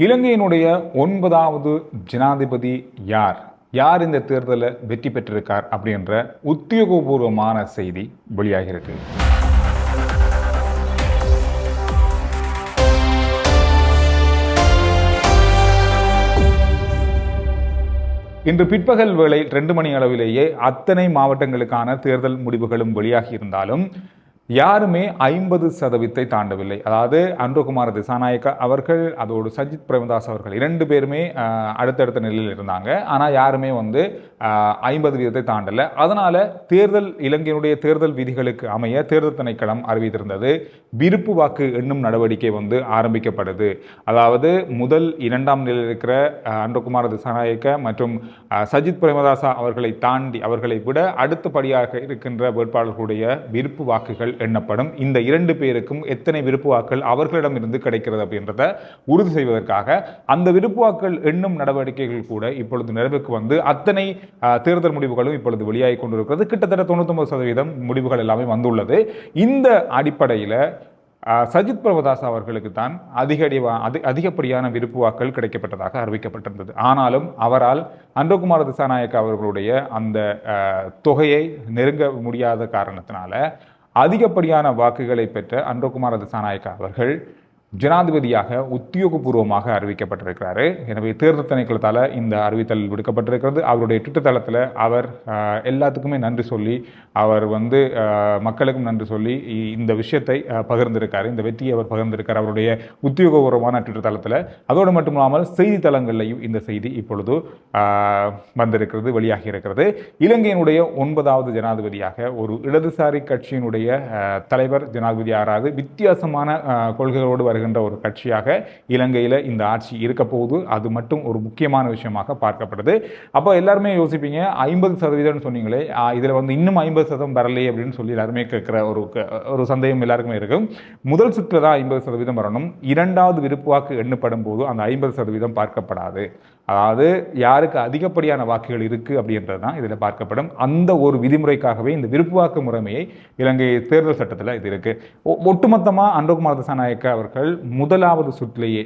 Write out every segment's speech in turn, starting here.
இலங்கையினுடைய 9வது ஜனாதிபதி யார் யார் இந்த தேர்தலில் வெற்றி பெற்றிருக்கார் அப்படின்ற உத்தியோகபூர்வமான செய்தி வெளியாகியிருக்கு. இன்று பிற்பகல் வேளை 2 மணி அளவிலேயே அத்தனை மாவட்டங்களுக்கான தேர்தல் முடிவுகளும் வெளியாகி இருந்தாலும் யாருமே 50% தாண்டவில்லை. அதாவது அன்ருகுமார திசாநாயக்க அவர்கள், அதோடு சஜித் பிரேமதாஸ் அவர்கள் 2 பேருமே அடுத்தடுத்த நிலையில் இருந்தாங்க. ஆனால் யாருமே 50% தாண்டலை. அதனால இலங்கையினுடைய தேர்தல் விதிகளுக்கு அமைய தேர்தல் திணைக்களம் அறிவித்திருந்தது விருப்பு வாக்கு எண்ணும் நடவடிக்கை ஆரம்பிக்கப்படுது. அதாவது முதல் 2ஆம் நிலையில் இருக்கிற அன்ருகுமார திசாநாயக்க மற்றும் சஜித் பிரேமதாசா அவர்களை தாண்டி, அவர்களை விட அடுத்தபடியாக இருக்கின்ற வேட்பாளர்களுடைய விருப்பு வாக்குகள் எண்ணப்படும். இந்த 2 பேருக்கும் எத்தனை விருப்பு வாக்கள் அவர்களிடமிருந்து கிடைக்கிறது அப்படின்றத உறுதி செய்வதற்காக அந்த விருப்பு வாக்கள் எண்ணும் நடவடிக்கைகள் கூட இப்பொழுது நிறைவுக்கு அத்தனை தேர்தல் முடிவுகளும் இப்பொழுது வெளியாகி கொண்டிருக்கிறது. கிட்டத்தட்ட 99% முடிவுகள் எல்லாமே வந்துள்ளது. இந்த அடிப்படையில் சஜித் பிரேமதாஸ் அவர்களுக்கு தான் அதிகப்படியான விருப்பு வாக்கள் கிடைக்கப்பட்டதாக அறிவிக்கப்பட்டிருந்தது. ஆனாலும் அவரால் அன்ருகுமார திசாநாயக்க அவர்களுடைய அந்த தொகையை நெருங்க முடியாத காரணத்தினால அதிகப்படியான வாக்குகளை பெற்ற அன்ருகுமார திசாநாயக்க அவர்கள் ஜனாதிபதியாக உத்தியோகபூர்வமாக அறிவிக்கப்பட்டிருக்கிறாரு. எனவே தேர்தல் திணைக்களத்தால் இந்த அறிவித்தல் விடுக்கப்பட்டிருக்கிறது. அவருடைய ட்விட்டர் தளத்தில் அவர் எல்லாத்துக்குமே நன்றி சொல்லி, அவர் மக்களுக்கும் நன்றி சொல்லி இந்த விஷயத்தை பகிர்ந்திருக்காரு. இந்த வெற்றியை அவர் பகிர்ந்திருக்கார் அவருடைய உத்தியோகபூர்வமான ட்விட்டர் தளத்தில். அதோடு மட்டும் இல்லாமல் செய்தித்தளங்களையும் இந்த செய்தி இப்பொழுது வந்திருக்கிறது, வெளியாகி இருக்கிறது. இலங்கையினுடைய 9வது ஜனாதிபதியாக ஒரு இடதுசாரி கட்சியினுடைய தலைவர் ஜனாதிபதி ஆறாவது வித்தியாசமான கொள்கைகளோடு வருகிற ஒரு கட்சியாக இலங்கையில் இந்த ஆட்சி இருக்க போகுது. அது மட்டும் ஒரு முக்கியமான விஷயமாக பார்க்கப்படுது. அப்போ எல்லாருமே யோசிப்பீங்க, 50% சொன்னீங்களே, இதில் இன்னும் 50% வரலையே அப்படின்னு சொல்லி எல்லாருமே கேட்குற ஒரு சந்தேகம் எல்லாருக்குமே இருக்கும். முதல் சுற்று தான் 50% வரணும். 2வது விருப்பு வாக்கு எண்ணப்படும் போது அந்த 50% பார்க்கப்படாது. அதாவது யாருக்கு அதிகப்படியான வாக்குகள் இருக்குது அப்படின்றது தான் இதில் பார்க்கப்படும். அந்த ஒரு விதிமுறைக்காகவே இந்த விருப்பு வாக்கு முறைமையை இலங்கை தேர்தல் சட்டத்தில் இது இருக்குது. ஒட்டுமொத்தமாக அன்ருகுமார திசாநாயக்க அவர்கள் முதலாவது சுற்றிலேயே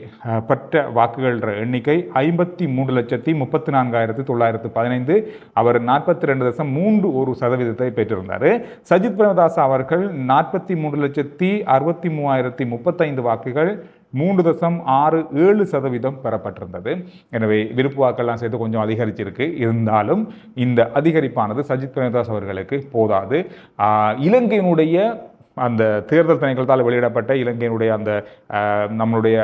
பெற்ற வாக்குகள் எண்ணிக்கை 53,34,915. அவர் 42.31% பெற்றிருந்தார். சஜித் பிரேமதாஸ் அவர்கள் 43,63,035 வாக்குகள், 3.67% பெறப்பட்டிருந்தது. எனவே விருப்பு வாக்கெல்லாம் சேர்த்து கொஞ்சம் அதிகரிச்சிருக்கு. இருந்தாலும் இந்த அதிகரிப்பானது சஜித் பிரேமதாஸ் அவர்களுக்கு போதாது. இலங்கையினுடைய அந்த தேர்தல் திணைக்களத்தால் வெளியிடப்பட்ட இலங்கையினுடைய அந்த நம்மளுடைய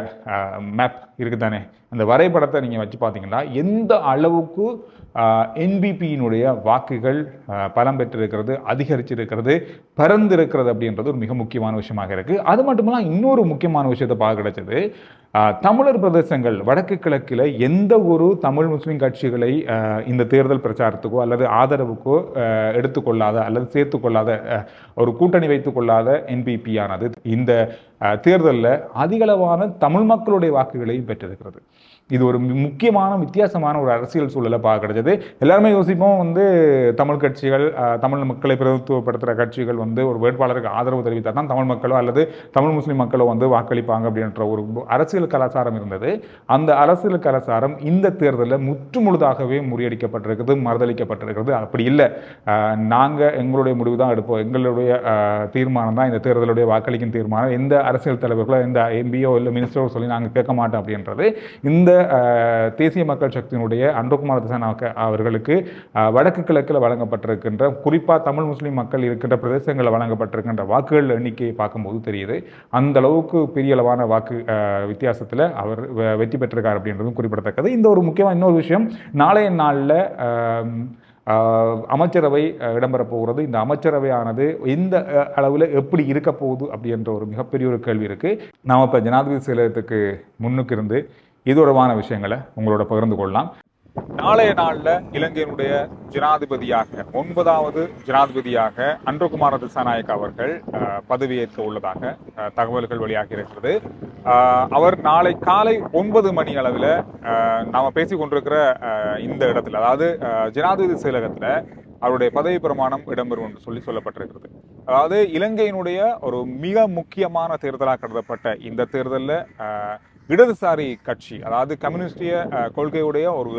மேப் இருக்குது தானே, அந்த வரைபடத்தை நீங்கள் வச்சு பார்த்தீங்கன்னா எந்த அளவுக்கு என்பிபியினுடைய வாக்குகள் பலம் பெற்றிருக்கிறது, அதிகரிச்சிருக்கிறது, பறந்திருக்கிறது அப்படின்றது ஒரு மிக முக்கியமான விஷயமாக இருக்குது. அது மட்டுமல்ல, இன்னொரு முக்கியமான விஷயத்தை பார்க்க கிடைச்சது, தமிழர் பிரதேசங்கள் வடக்கு கிழக்கில் எந்த ஒரு தமிழ் முஸ்லீம் கட்சிகளை இந்த தேர்தல் பிரச்சாரத்துக்கோ அல்லது ஆதரவுக்கோ எடுத்துக்கொள்ளாத அல்லது சேர்த்துக்கொள்ளாத, ஒரு கூட்டணி வைத்துக்கொள்ளாத என்பிபியானது இந்த தேர்தலில் அதிகளவான தமிழ் மக்களுடைய வாக்குகளையும் பெற்றிருக்கிறது. இது ஒரு முக்கியமான வித்தியாசமான ஒரு அரசியல் சூழலை பார்க்க கிடைச்சது. எல்லாருமே யோசிப்போம், தமிழ் கட்சிகள், தமிழ் மக்களை பிரதித்துவப்படுத்துகிற கட்சிகள் ஒரு வேட்பாளருக்கு ஆதரவு தெரிவித்தால் தான் தமிழ் மக்களோ அல்லது தமிழ் முஸ்லீம் மக்களோ வாக்களிப்பாங்க அப்படின்ற ஒரு அரசியல் கலாச்சாரம் இருந்தது. அந்த அரசியல் கலாச்சாரம் இந்த தேர்தலில் முற்றுமுழுதாகவே முறியடிக்கப்பட்டிருக்கிறது, மறுதளிக்கப்பட்டிருக்கிறது. அப்படி இல்லை, நாங்கள் எங்களுடைய முடிவு தான் எடுப்போம், எங்களுடைய தீர்மானம் தான் இந்த தேர்தலுடைய வாக்களிக்கும் தீர்மானம், எந்த அரசியல் தலைவர்களோ எந்த எம்பியோ இல்லை மினிஸ்டரோ சொல்லி நாங்கள் கேட்க மாட்டோம் அப்படின்றது இந்த தேசிய மக்கள் சக்தியினுடைய அன்ருகுமார திசாநாயக்க அவர்களுக்கு வடக்கு கிழக்கில் வழங்கப்பட்டிருக்கின்ற, குறிப்பாக தமிழ் முஸ்லீம் மக்கள் இருக்கின்ற பிரதேசங்களில் வழங்கப்பட்டிருக்கின்ற வாக்குகள் எண்ணிக்கையை பார்க்கும்போது தெரியுது. அந்த அளவுக்கு பெரிய அளவான வாக்கு வித்தியாசத்தில் அவர் வெற்றி பெற்றிருக்கார் அப்படின்றதும் குறிப்பிடத்தக்கது. இந்த ஒரு முக்கியமான இன்னொரு விஷயம், நாளைய நாளில் அமைச்சரவை இடம்பெறப் போகிறது. இந்த அமைச்சரவையானது எந்த அளவில் எப்படி இருக்க போகுது அப்படின்ற ஒரு மிகப்பெரிய ஒரு கேள்வி இருக்குது. நாம் இப்போ ஜனாதிபதி செயலகத்துக்கு முன்னுக்கு இருந்து இது தொடர்பான விஷயங்களை உங்களோட பகிர்ந்து கொள்ளலாம். நாளைய நாளில் இலங்கையினுடைய ஜனாதிபதியாக 9வது ஜனாதிபதியாக அன்ருகுமார திசாநாயக்க அவர்கள் பதவியேற்க உள்ளதாக தகவல்கள் வெளியாகி இருக்கிறது. அவர் நாளை காலை 9 மணி அளவில் நாம் பேசி கொண்டிருக்கிற இந்த இடத்துல, அதாவது ஜனாதிபதி செயலகத்தில் அவருடைய பதவி பிரமாணம் இடம்பெறும் என்று சொல்லப்பட்டிருக்கிறது. அதாவது இலங்கையினுடைய ஒரு மிக முக்கியமான தேர்தலாக கருதப்பட்ட இந்த தேர்தலில் இடதுசாரி கட்சி, அதாவது கம்யூனிஸ்டிய கொள்கையுடைய ஒரு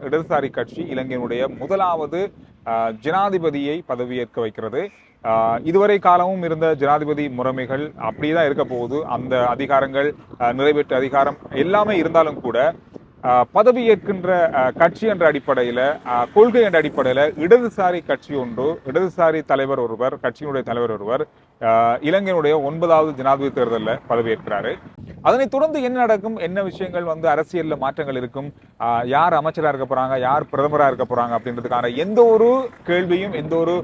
இடதுசாரி கட்சி இலங்கையினுடைய முதலாவது ஜனாதிபதியை பதவியேற்க வைக்கிறது. இதுவரை காலமும் இருந்த ஜனாதிபதி முறைமைகள் அப்படிதான் இருக்க போகுது. அந்த அதிகாரங்கள், நிறைவேற்று அதிகாரம் எல்லாமே இருந்தாலும் கூட பதவி ஏற்கின்ற கட்சி என்ற அடிப்படையில, கொள்கை என்ற அடிப்படையில இடதுசாரி கட்சி ஒன்று, இடதுசாரி தலைவர் ஒருவர், கட்சியினுடைய தலைவர் ஒருவர் இலங்கையினுடைய 9வது ஜனாதிபதி தேர்தலில் பதவியேற்கிறாரு. அதனைத் தொடர்ந்து என்ன நடக்கும், என்ன விஷயங்கள் அரசியல்ல மாற்றங்கள் இருக்கும், யார் அமைச்சராக இருக்க போறாங்க, யார் பிரதமராக இருக்க போறாங்க அப்படின்றதுக்கான எந்த ஒரு கேள்வியும், எந்த ஒரு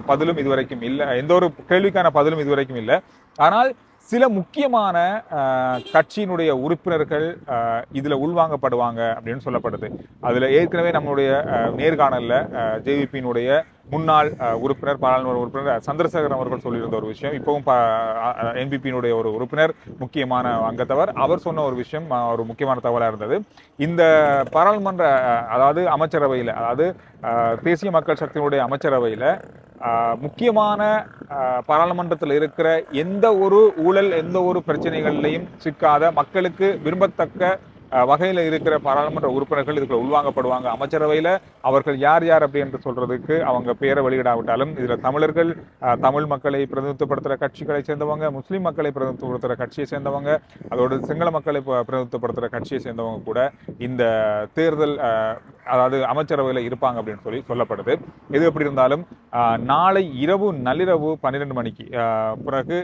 பதிலும் இதுவரைக்கும் இல்லை, எந்த ஒரு கேள்விக்கான பதிலும் இதுவரைக்கும் இல்லை. ஆனால் சில முக்கியமான கட்சியினுடைய உறுப்பினர்கள் இதுல உள்வாங்கப்படுவாங்க அப்படின்னு சொல்லப்படுது. அதுல ஏற்கனவே நம்மளுடைய நேர்காணல்ல ஜேவிபியினுடைய முன்னாள் உறுப்பினர், பாராளுமன்ற உறுப்பினர் சந்திரசேகரன் அவர்கள் சொல்லியிருந்த ஒரு விஷயம், இப்பவும் என்பிபியினுடைய ஒரு உறுப்பினர், முக்கியமான அங்கத்தவர், அவர் சொன்ன ஒரு விஷயம் ஒரு முக்கியமான தகவலாக இருந்தது. இந்த பாராளுமன்ற, அதாவது அமைச்சரவையில், அதாவது தேசிய மக்கள் சக்தியினுடைய அமைச்சரவையில் முக்கியமான பாராளுமன்றத்தில் இருக்கிற எந்த ஒரு ஊழல், எந்த ஒரு பிரச்சனைகள்லையும் சிக்காத, மக்களுக்கு விரும்பத்தக்க வகையில் இருக்கிற பாராளுமன்ற உறுப்பினர்கள் இதுக்குள்ள உள்வாங்கப்படுவாங்க. அமைச்சரவையில் அவர்கள் யார் யார் அப்படி என்று சொல்றதுக்கு அவங்க பேரை வெளியிடாவிட்டாலும் இதுல தமிழர்கள், தமிழ் மக்களை பிரதிநிதித்துவப்படுத்துகிற கட்சிகளை சேர்ந்தவங்க, முஸ்லீம் மக்களை பிரதிநிதித்துவப்படுத்துகிற கட்சியை சேர்ந்தவங்க, அதோடு சிங்கள மக்களை பிரதிநிதித்துவப்படுத்துகிற கட்சியை சேர்ந்தவங்க கூட இந்த தேர்தல், அதாவது அமைச்சரவையில் இருப்பாங்க அப்படின்னு சொல்லப்படுது. எது எப்படி இருந்தாலும் நாளை இரவு நள்ளிரவு 12 மணிக்கு பிறகு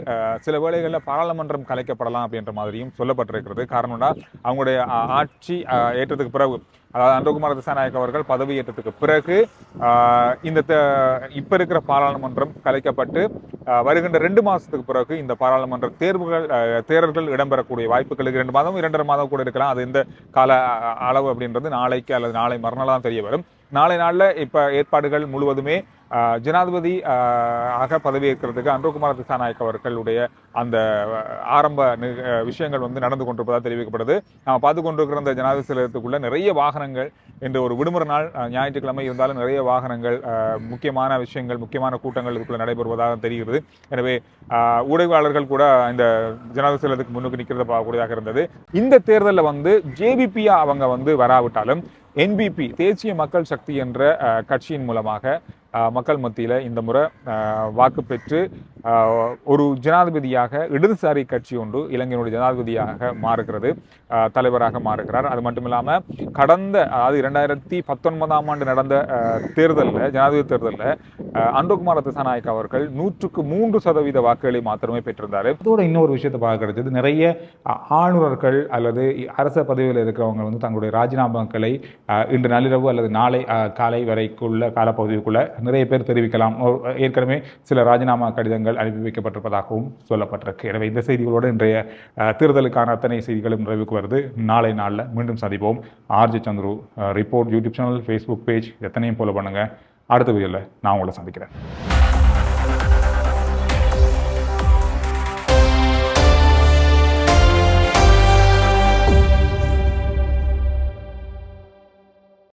சில வேளைகளில் பாராளுமன்றம் கலைக்கப்படலாம் அப்படின்ற மாதிரியும் சொல்லப்பட்டிருக்கிறது. காரணம்னா அவங்களுடைய ஆட்சி ஏற்றத்துக்கு பிறகு, அதாவது அன்றகுமார திசாநாயக்க அவர்கள் பதவி ஏற்றத்துக்கு பிறகு இந்த இப்ப இருக்கிற பாராளுமன்றம் கலைக்கப்பட்டு வருகின்ற 2 மாசத்துக்கு பிறகு இந்த பாராளுமன்ற தேர்தல்கள் இடம்பெறக்கூடிய வாய்ப்புகள் 2 மாதம் 2.5 மாதம் கூட இருக்கலாம். அது இந்த கால அளவு அப்படின்றது நாளைக்கு அல்லது நாளை மறுநாள் தான் தெரிய வரும். நாளை நாளில் இப்ப ஏற்பாடுகள் முழுவதுமே ஜனாதிபதி ஆக பதவியேற்கிறதுக்கு அன்றகுமார திசாநாயக்க அவர்களுடைய அந்த ஆரம்ப விஷயங்கள் நடந்து கொண்டிருப்பதாக தெரிவிக்கப்படுது. நாம் பார்த்து கொண்டிருக்கிற அந்த ஜனாதிபதி சிலத்துக்குள்ள நிறைய வாகனங்கள், இன்று ஒரு விடுமுறை நாள் ஞாயிற்றுக்கிழமை இருந்தாலும் நிறைய வாகனங்கள், முக்கியமான விஷயங்கள், முக்கியமான கூட்டங்கள் இதுக்குள்ள நடைபெறுவதாக தெரிகிறது. எனவே ஊடகவாளர்கள் கூட இந்த ஜனாதிபதி சிலத்துக்கு முன்னுக்கு நிற்கிறத பார்க்கக்கூடியதாக இருந்தது. இந்த தேர்தலில் ஜேவிபியா அவங்க வராவிட்டாலும் என்பிபி, தேசிய மக்கள் சக்தி என்ற கட்சியின் மூலமாக மக்கள் மத்தியில் இந்த முறை வாக்கு பெற்று ஒரு ஜனாதிபதியாக இடதுசாரி கட்சி ஒன்று இலங்கையினுடைய ஜனாதிபதியாக மாறுகிறது, தலைவராக மாறுகிறார். அது மட்டும் இல்லாமல் கடந்த, அதாவது 2019ஆம் ஆண்டு நடந்த தேர்தலில், ஜனாதிபதி தேர்தலில் அன்றகுமார திசாநாயக்க அவர்கள் 103% வாக்குகளை மாத்திரமே பெற்றிருந்தார். இதோட இன்னொரு விஷயத்தை பார்க்க கிடைச்சது, நிறைய ஆளுநர்கள் அல்லது அரச பதவியில் இருக்கிறவங்க தங்களுடைய ராஜினாமாக்களை இன்று நள்ளிரவு அல்லது நாளை காலை வரைக்குள்ள காலப்பகுதிக்குள்ள நிறைய பேர் தெரிவிக்கலாம். ஏற்கனவே சில ராஜினாமா கடிதங்கள் அனுப்பி வைக்கப்பட்டிருப்பதாகவும் சொல்லப்பட்டிருக்கு. எனவே இந்த செய்திகளோடு இன்றைய தேர்தலுக்கான அத்தனை செய்திகளும் நிறைவுக்கு வருது. நாளை நாளில் மீண்டும் சந்திப்போம். RG Chandru report YouTube channel, Facebook page எத்தனையும் ஃபாலோ பண்ணுங்கள். அடுத்த வீடியோவில் நான் உங்களை சந்திக்கிறேன்.